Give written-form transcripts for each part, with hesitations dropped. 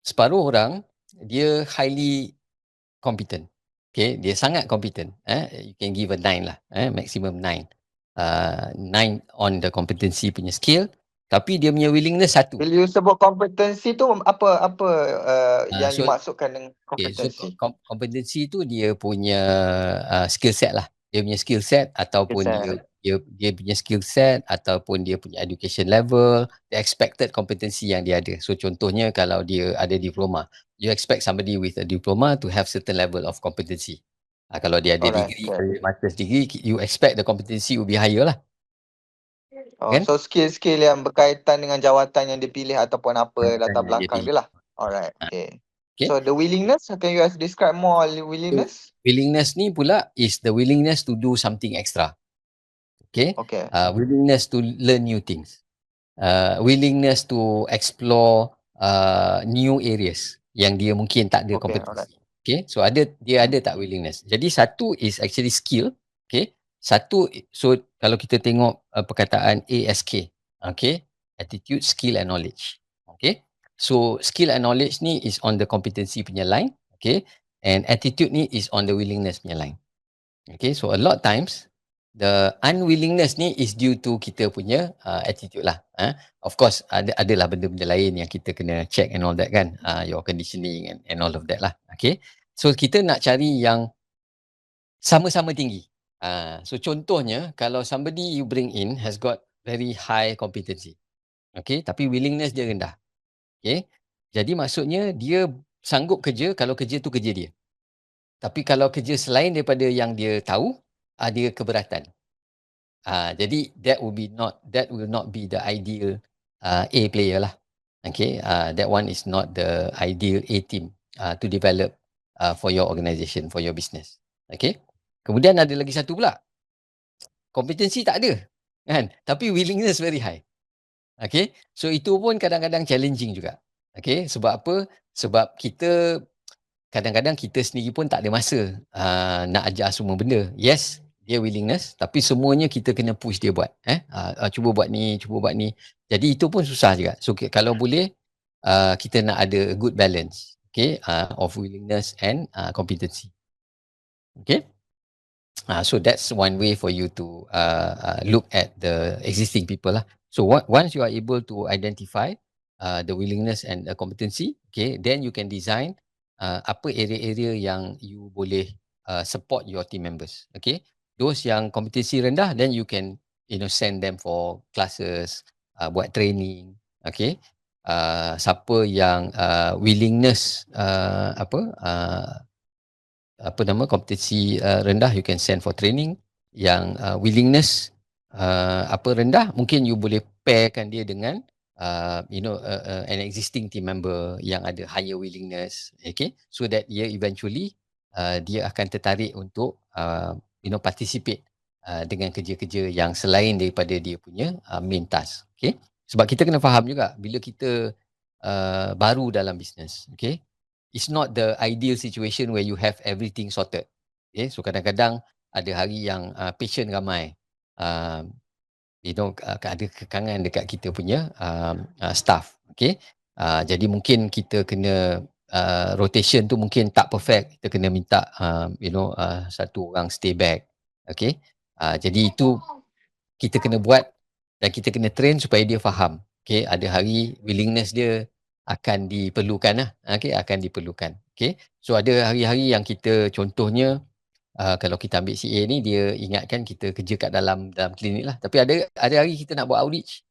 separuh orang dia highly competent. Okay, dia sangat competent. You can give a 9 lah, maximum 9. 9 on the competency punya skill, tapi dia punya willingness 1. Bila you sebut kompetensi tu apa yang you So maksudkan dengan okay, so kompetensi? kompetensi tu dia punya skill set lah. Dia punya skill set ataupun dia punya skill set ataupun dia punya education level, the expected competency yang dia ada. So contohnya kalau dia ada diploma, you expect somebody with a diploma to have certain level of competency. Kalau dia ada degree, master's degree, you expect the competency will be higher lah. Oh, Kan? so skill-skill yang berkaitan dengan jawatan yang dipilih ataupun apa latar belakang dia lah. Alright, okay. So the willingness, can you describe more willingness? So, willingness ni pula is the willingness to do something extra. Okay. Willingness to learn new things. Willingness to explore new areas yang dia mungkin tak ada kompetensi. Okay. So dia ada tak willingness. Jadi satu is actually skill. Okay. Satu, so kalau kita tengok perkataan ASK. Okay. Attitude, skill and knowledge. Okay. So skill and knowledge ni is on the competency punya line. Okay. And attitude ni is on the willingness punya line. Okay, so a lot times the unwillingness ni is due to kita punya attitude lah. Of course adalah benda-benda lain yang kita kena check and all that kan, your conditioning and all of that lah. Okay, so kita nak cari yang sama-sama tinggi. So contohnya kalau somebody you bring in has got very high competency, okay, tapi willingness dia rendah. Okay, jadi maksudnya dia sanggup kerja kalau kerja tu kerja dia. Tapi kalau kerja selain daripada yang dia tahu, dia keberatan. Jadi that will not be the ideal A player lah. Okay, that one is not the ideal A team to develop for your organisation, for your business. Okay. Kemudian ada lagi satu pula. Kompetensi tak ada, kan? Tapi willingness very high. Okay. So itu pun kadang-kadang challenging juga. Okay. Sebab apa? Sebab kita kadang-kadang kita sendiri pun tak ada masa nak ajar semua benda. Yes, dia willingness, tapi semuanya kita kena push dia buat. Cuba buat ni, cuba buat ni. Jadi itu pun susah juga. So kalau boleh, kita nak ada a good balance, okay, of willingness and competency. Okay. So that's one way for you to look at the existing people lah. So once you are able to identify the willingness and the competency, okay, then you can design apa area-area yang you boleh support your team members. Okay, those yang kompetensi rendah, then you can send them for classes, buat training. Okay, siapa yang willingness kompetensi rendah, you can send for training. Yang willingness rendah, mungkin you boleh pairkan dia dengan an existing team member yang ada higher willingness, okay, so that dia eventually dia akan tertarik untuk participate dengan kerja-kerja yang selain daripada dia punya main task. Okay, sebab kita kena faham juga bila kita baru dalam business, okay, it's not the ideal situation where you have everything sorted. Okay, so kadang-kadang ada hari yang patient ramai, ada kekangan dekat kita punya staff. Okay, jadi mungkin kita kena rotation tu mungkin tak perfect, kita kena minta satu orang stay back. Okay, jadi itu kita kena buat dan kita kena train supaya dia faham. Okay, ada hari willingness dia akan diperlukan lah. Okay, akan diperlukan. Okay, so ada hari-hari yang kita contohnya kalau kita ambil CA ni, dia ingatkan kita kerja kat dalam klinik lah. Tapi ada hari kita nak buat outreach.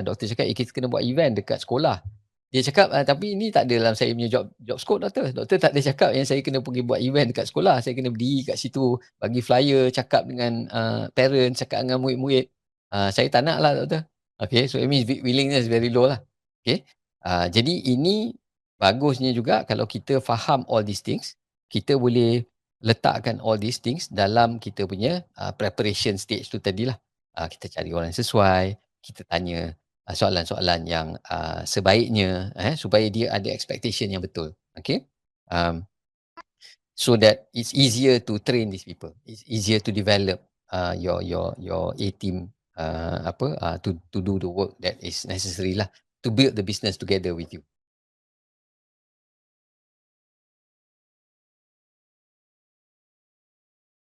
Doktor cakap kita kena buat event dekat sekolah. Dia cakap tapi ni tak ada dalam saya punya job scope doktor. Doktor tak ada cakap yang saya kena pergi buat event dekat sekolah. Saya kena berdiri kat situ, bagi flyer, cakap dengan parents, cakap dengan murid-murid. Saya tak nak lah doktor. Okay, so it means willingness very low lah. Okay, jadi ini bagusnya juga kalau kita faham all these things, kita boleh letakkan all these things dalam kita punya preparation stage tu tadilah. Kita cari orang yang sesuai, kita tanya soalan-soalan yang sebaiknya supaya dia ada expectation yang betul. Okay, so that it's easier to train these people, it's easier to develop your A team to do the work that is necessary lah, to build the business together with you.